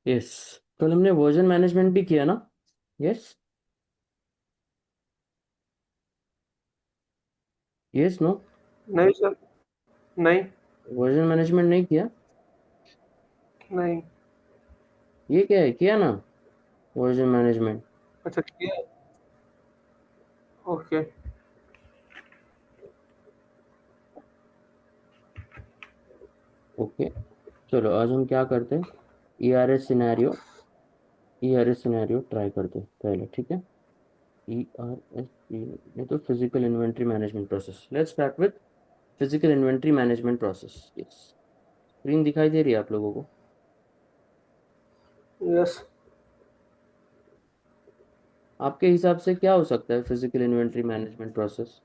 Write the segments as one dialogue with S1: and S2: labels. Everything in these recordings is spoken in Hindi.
S1: यस, कल हमने वर्जन मैनेजमेंट भी किया ना? Yes, yes, no?
S2: नहीं सर। नहीं।
S1: वर्जन मैनेजमेंट नहीं किया?
S2: नहीं।
S1: ये क्या है, किया ना? Version management.
S2: अच्छा किया। ओके।
S1: ओके, चलो आज हम क्या करते हैं, E R S scenario try करते हैं पहले, ठीक है? ई आर एस, ये तो physical inventory management process. Let's start with physical inventory management process. Yes, screen दिखाई दे रही है आप लोगों को?
S2: यस।
S1: आपके हिसाब से क्या हो सकता है physical inventory management process?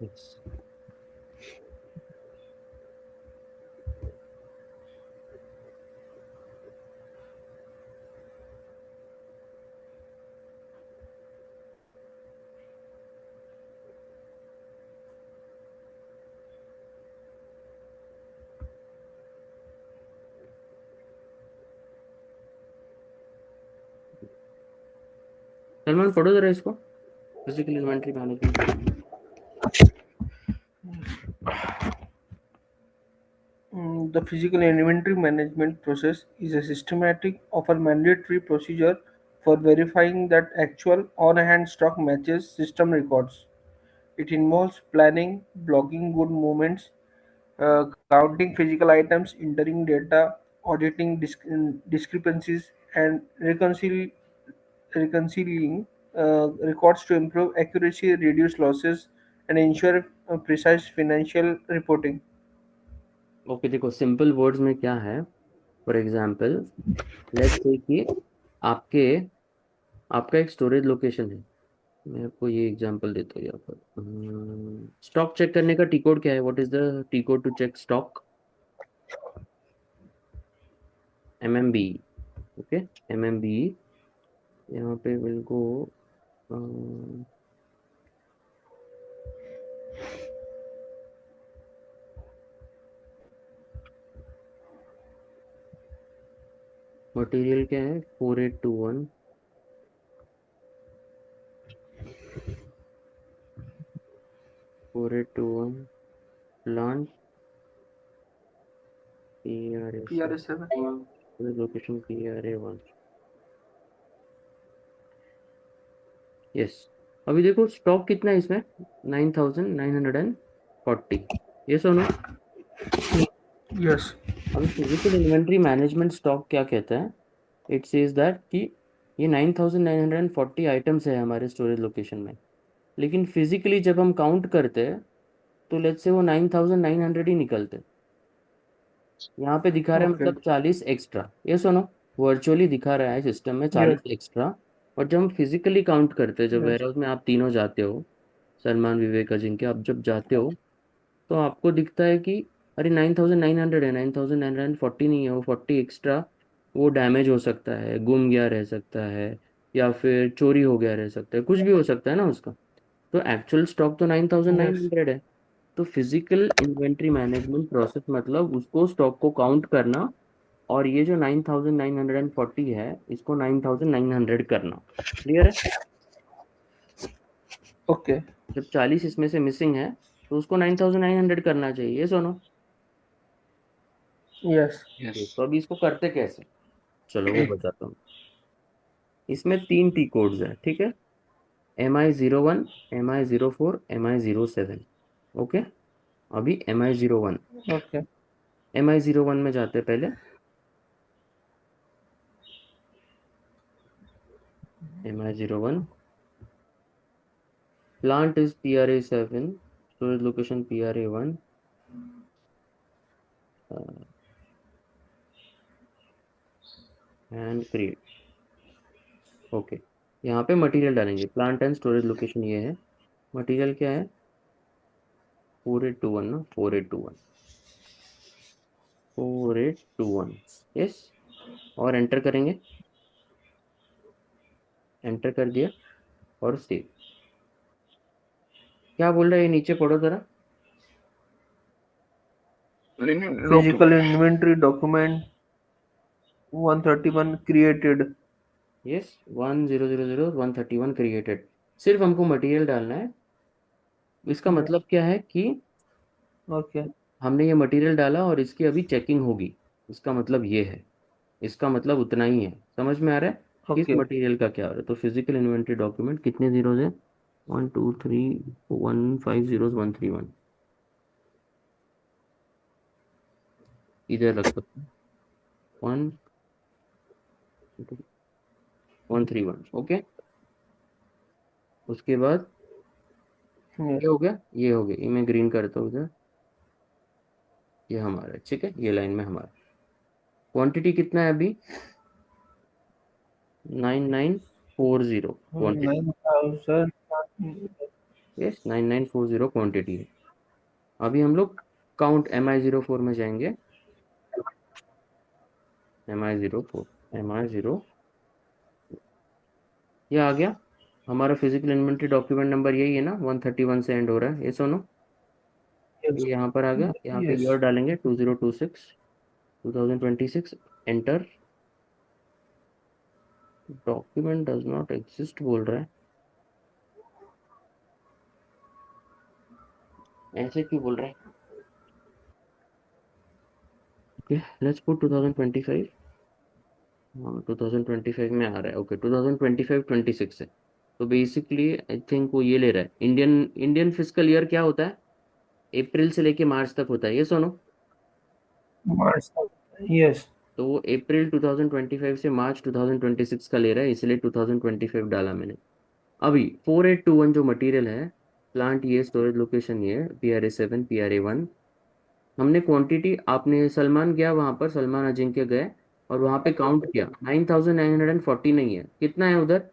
S1: Yes, Salman पढ़ो जरा इसको, physical inventory management.
S2: The physical inventory management process is a systematic, often mandatory procedure for verifying that actual on-hand stock matches system records. It involves planning, logging good movements, counting physical items, entering data, auditing discrepancies, and reconciling records to improve accuracy, reduce losses, and ensure precise financial reporting.
S1: Okay, देखो सिंपल वर्ड्स में क्या है। फॉर एग्जांपल, लेट्स से कि आपके आपका एक स्टोरेज लोकेशन है। मैं आपको ये एग्जांपल देता हूँ यहाँ पर। स्टॉक चेक करने का टी कोड क्या है? What is the T code to check stock? MMB। Okay, MMB। यहाँ पे विल गो मटेरियल क्या है? 4821। 4821 plant PRA7।
S2: PRS7.
S1: Location PRA1। Yes, अभी देखो स्टॉक कितना है इसमें, 9940। ये सुनो,
S2: Yes.
S1: अभी फिजिकल इन्वेंट्री मैनेजमेंट स्टॉक क्या कहता है? इट सेज दैट कि ये 9940 आइटम्स है हमारे स्टोरेज लोकेशन में, लेकिन फिजिकली जब हम काउंट करते हैं तो लेट्स से वो 9900 ही निकलते हैं। यहाँ पे दिखा रहा है
S2: Okay.
S1: मतलब 40 एक्स्ट्रा, ये सुनो, वर्चुअली दिखा रहा है सिस्टम में
S2: Yes.
S1: 40 एक्स्ट्रा। और जब हम फिजिकली काउंट करते हैं, जब
S2: Yes.
S1: वेयर हाउस में आप तीनों जाते हो, सलमान, विवेक, अजिंक्य, आप जब जाते हो तो आपको दिखता है कि अरे 9,900 है, 9,940 नहीं है, वो 40 एक्स्ट्रा, वो डैमेज हो सकता है, गुम गया रह सकता है, या फिर चोरी हो गया रह सकता है, कुछ भी हो सकता है ना उसका। तो एक्चुअल स्टॉक तो nine thousand nine
S2: Yes.
S1: Hundred है। तो फिजिकल इन्वेंट्री मैनेजमेंट प्रोसेस मतलब उसको स्टॉक को काउंट करना, और ये जो 9,940 है इसको 9,900 करना। क्लियर है?
S2: Okay.
S1: जब 40 इसमें से मिसिंग है तो उसको 9,900 करना चाहिए, ये सुनो।
S2: Yes.
S1: तो अभी इसको करते कैसे, चलो वो बताता हूँ। इसमें तीन टी कोड्स हैं, ठीक है? MI01, MI04, MI07। ओके, अभी MI01,
S2: Okay.
S1: MI01 में जाते हैं पहले। MI01, plant is PRA7, storage location PRA1, and create। Okay, यहाँ पे मटेरियल डालेंगे, प्लांट एंड स्टोरेज लोकेशन ये है। मटेरियल क्या है? 4821 ना, 4821, 4821। यस, और एंटर करेंगे, एंटर कर दिया और सेव। क्या बोल रहा है ये, नीचे पढ़ो जरा।
S2: Physical inventory document 131 created.
S1: Yes, 10,00131 created. सिर्फ हमको मटेरियल डालना है। इसका
S2: Yes.
S1: मतलब क्या है कि
S2: Okay.
S1: हमने ये मटेरियल डाला और इसकी अभी चेकिंग होगी, इसका मतलब ये है। इसका मतलब उतना ही है, समझ में आ रहा है किस
S2: Okay.
S1: मटेरियल का क्या हो रहा है। तो फिजिकल इन्वेंटरी डॉक्यूमेंट कितने जीरोज है? 1 2 3, 1 5 0 1 3 1। इधर रख सकते हैं, 1 1 3 1। ओके, उसके बाद
S2: Yes.
S1: ये हो गया, ये हो गया, ये मैं ग्रीन करता हूँ इधर। ये हमारा है, ठीक है, ये लाइन में हमारा क्वांटिटी कितना है अभी? 9940 क्वांटिटी।
S2: 9,000.
S1: यस, 9940 क्वांटिटी है। अभी हम लोग काउंट MI04 में जाएंगे। MI04, MI0, ये आ गया। हमारा फिजिकल इन्वेंट्री डॉक्यूमेंट नंबर यही है ना, 131 से एंड हो रहा है, ये सुनो।
S2: Yes.
S1: ये यहाँ पर आ गया, यहाँ पे ईयर
S2: Yes.
S1: डालेंगे 2026, 2026, enter. Document does not exist बोल रहा है, ऐसे क्यों बोल रहा है? Okay, let's put 2025। हाँ, 2025 में आ रहा है। ओके, 2025 26 है। तो बेसिकली आई थिंक वो ये ले रहा है, इंडियन इंडियन फिजिकल ईयर क्या होता है? अप्रैल से लेके मार्च तक होता है, ये सुनो।
S2: March. Yes.
S1: तो वो अप्रैल 2025 से मार्च 2026 का ले रहा है, इसलिए 2025 डाला मैंने। अभी 4821 जो मटेरियल है, प्लांट ये, स्टोरेज लोकेशन ये, PRA7, PRA1। हमने क्वांटिटी, आपने सलमान गया वहां पर, सलमान अजिंक्य गए और वहां पे काउंट किया, 9,940 नहीं है, कितना है उधर?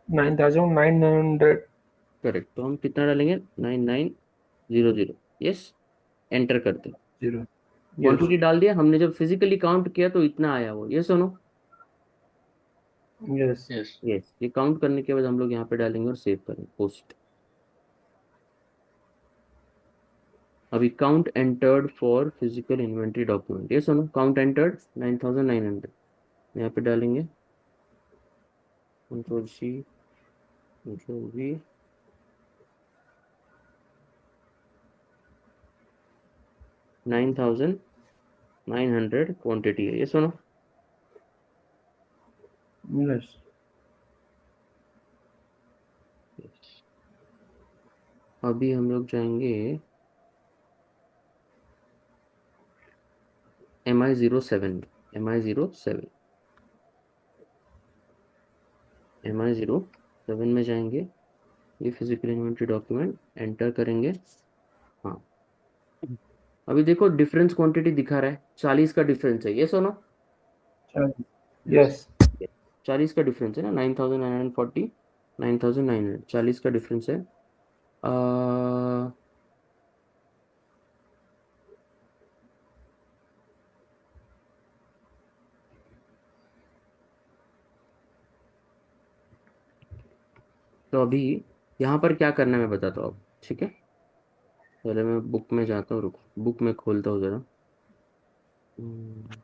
S2: 9,900.
S1: करेक्ट, तो हम कितना डालेंगे? 9900। यस, एंटर करते हैं।
S2: Yes.
S1: क्वांटिटी डाल दिया हमने, जब फिजिकली काउंट किया तो इतना आया वो, ये सुनो।
S2: Yes.
S1: यस, ये काउंट करने के बाद हम लोग यहाँ पे डालेंगे और सेव करेंगे, पोस्ट। अभी count entered for physical inventory document, ये सुनो, काउंट एंटर्ड 9,900, यहाँ पे डालेंगे, Ctrl+C, Ctrl+V, 9,900 क्वांटिटी है, ये सुनो।
S2: Yes.
S1: Yes. अभी हम लोग जाएंगे MI07 में, MI07, MI07 में जाएंगे। ये फिजिकल इन्वेंट्री डॉक्यूमेंट एंटर करेंगे। हाँ, अभी देखो डिफरेंस क्वांटिटी दिखा रहा है, 40 का डिफरेंस है, ये सुनो।
S2: यस।
S1: 40 का डिफरेंस है ना, 9,940, 9,900, 40 का डिफरेंस है। तो अभी यहाँ पर क्या करना है मैं बताता हूँ अब, ठीक है। पहले मैं बुक में जाता हूँ, रुको बुक में खोलता हूँ जरा। हम्म,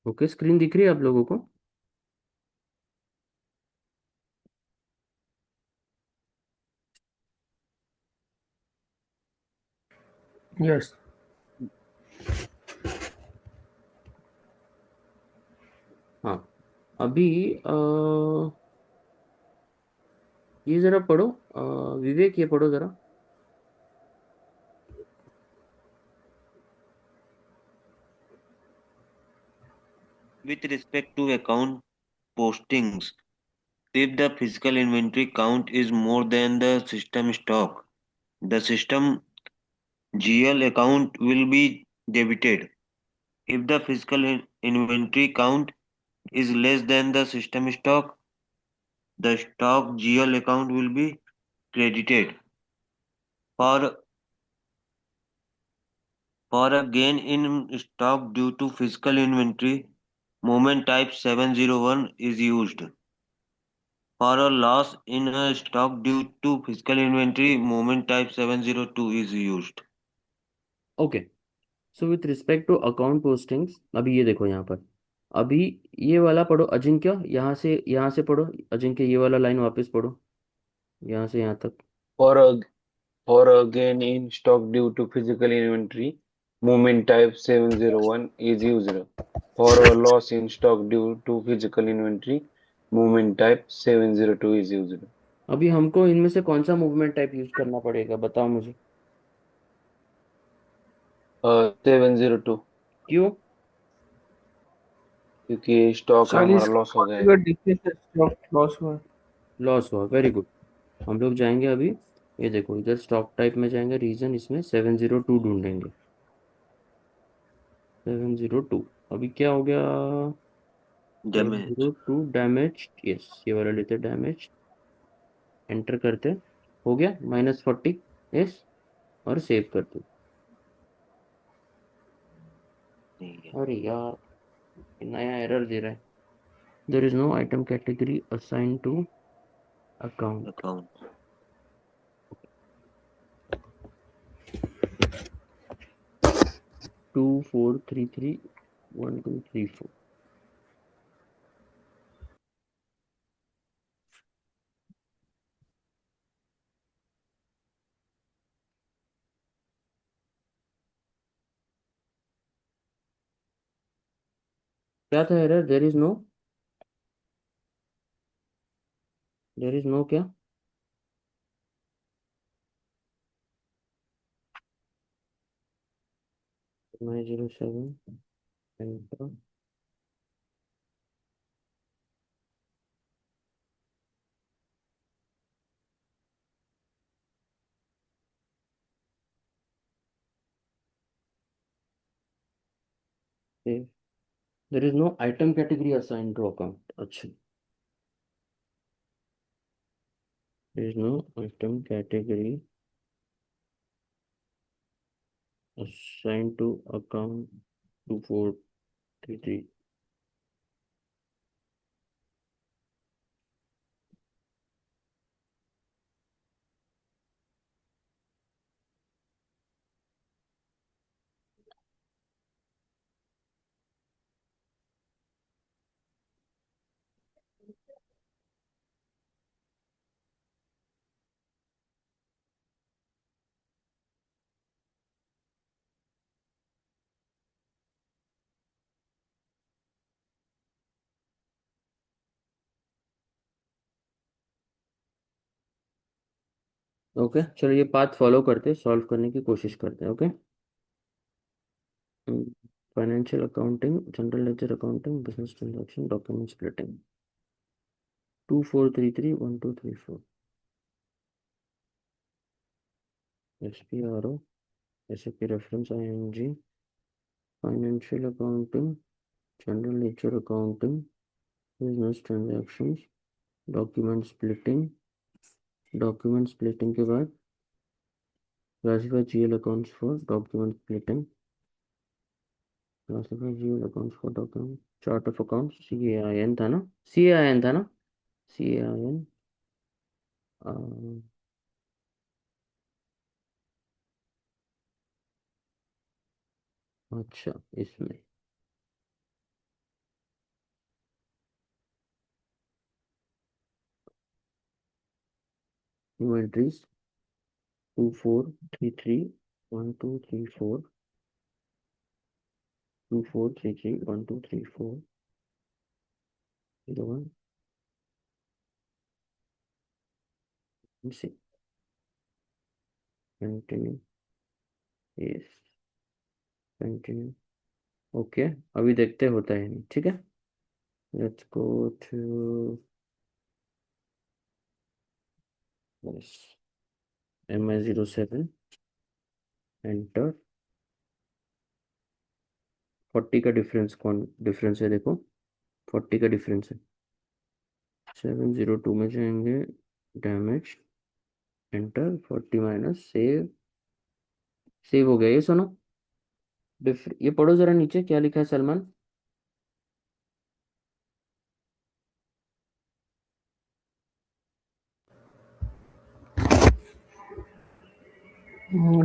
S1: ओके, स्क्रीन दिख रही है आप लोगों को?
S2: यस।
S1: हाँ। अभी ये जरा पढ़ो, विवेक ये पढ़ो जरा।
S3: With respect to account postings, if the physical inventory count is more than the system stock, the system GL account will be debited. If the physical inventory count is less than the system stock, the stock GL account will be credited. For for a gain in stock due to physical inventory, movement type 701 is used. For a loss in a stock due to physical inventory, movement type 702 is used.
S1: Okay, so with respect to account postings, अभी ये देखो यहाँ पर। अभी ये वाला पढ़ो अजिंक्य, यहाँ से पढ़ो। अजिंक्य ये वाला लाइन वापस पढ़ो, यहाँ से यहाँ तक।
S4: For a for a gain in stock due to physical inventory, movement type 701 is used. For a loss in stock due to physical inventory, movement type 702 is used.
S1: अभी हमको इनमें से कौन सा मूवमेंट टाइप यूज करना पड़ेगा, बताओ मुझे।
S4: 702,
S1: क्यों?
S4: क्योंकि स्टॉक हमारा
S2: 40
S4: लॉस हो
S2: का
S4: जाएगा।
S2: डिफरेंस स्टॉक लॉस हुआ।
S1: लॉस हुआ, वेरी गुड। हम लोग जाएंगे अभी, ये देखो इधर स्टॉक टाइप में जाएंगे, रीजन इसमें 702 ढूंढेंगे। 702, अभी क्या हो गया? Seven
S3: Damage.
S1: Zero two damage, yes ये वाला लेते डैमेज। एंटर करते, हो गया -40, यस। और सेव करते। अरे यार, ये नया एरर दे रहा है। There is no item category assign to account.
S3: Account.
S1: 2433 1234। क्या था एरर? देर इज नो क्या? 907 enter. There is no item category assign to account, अच्छा। There is no item category assign to account 2433। Okay, चलो ये पाथ फॉलो करते, सॉल्व करने की कोशिश करते हैं। Okay, financial accounting, general ledger accounting, business transaction, document splitting, 2433 1234, SPRO, SAP reference ING, financial accounting, general ledger accounting, business transactions, document splitting के बाद classify GL accounts for document splitting, classify GL accounts for document, chart of accounts, CAIN था ना, CAIN था ना, CAIN। अच्छा, इसमें inventories 2433 1234, 2433 1234, 01 6, continue, yes, continue. Okay, अभी देखते होता है नहीं, ठीक है। Let's go to yes, MI07, enter. 40 का डिफरेंस, कौन डिफरेंस है देखो, 40 का डिफरेंस है। 702 में जाएंगे, damage, enter, 40 minus, save, save हो गया। ये सुनो, ये पढ़ो जरा नीचे क्या लिखा है Salman.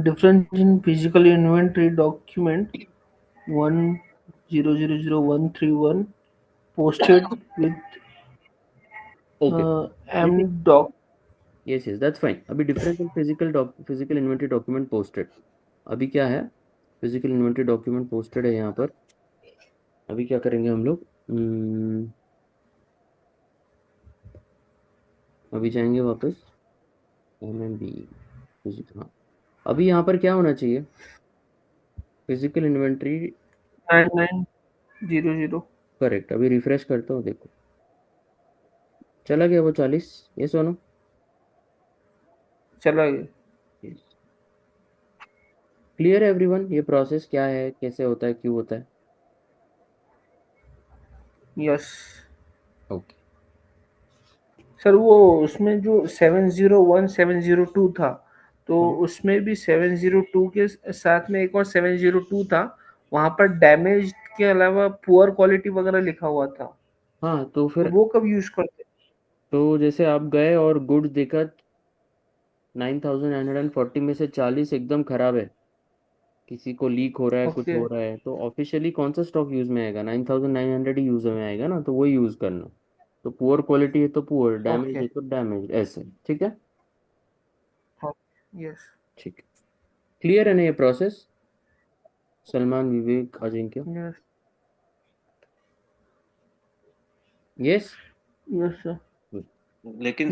S2: Difference in physical inventory document 1000131 posted with
S1: okay, देखिए,
S2: MDoc.
S1: Yes yes, that's fine. अभी difference in physical inventory document posted, अभी क्या है, फिजिकल इन्वेंटरी डॉक्यूमेंट पोस्टेड है यहाँ पर। अभी क्या करेंगे हम लोग, अभी जाएंगे वापस, MMB फिजिकल, हाँ। अभी यहाँ पर क्या होना चाहिए, फिजिकल इन्वेंट्री,
S2: 9900
S1: करेक्ट। अभी रिफ्रेश करता हूँ, देखो चला गया वो 40, ये सोनो।
S2: चला गया।
S1: क्लियर है एवरीवन, ये प्रोसेस क्या है, कैसे होता है, क्यों होता है।
S2: यस
S1: ओके,
S2: सर, वो उसमें जो 701702 था, तो
S1: हाँ
S2: उसमें भी 702 के साथ में एक और 702 था, वहां पर डैमेज के अलावा पुअर क्वालिटी वगैरह लिखा हुआ था।
S1: हाँ, तो
S2: तो
S1: फिर,
S2: वो कब यूज करते
S1: तो जैसे आप गए और गुड्स देखा 9940 में से 40 एकदम खराब है, किसी को लीक हो रहा है,
S2: हैं?
S1: कुछ
S2: ओके।
S1: हो रहा है, तो ऑफिशियली कौन सा स्टॉक यूज में आएगा, 9900 ही यूज में आएगा ना, तो वही यूज करना। तो पुअर क्वालिटी है तो पुअर, डैमेज
S2: ओके।
S1: है तो डैमेज, ऐसे, ठीक है।
S2: यस।
S1: ठीक है, क्लियर है ना ये process, Salman, Vivek, Ajinkya.
S2: Yes.
S1: Yes.
S2: Yes sir.
S3: लेकिन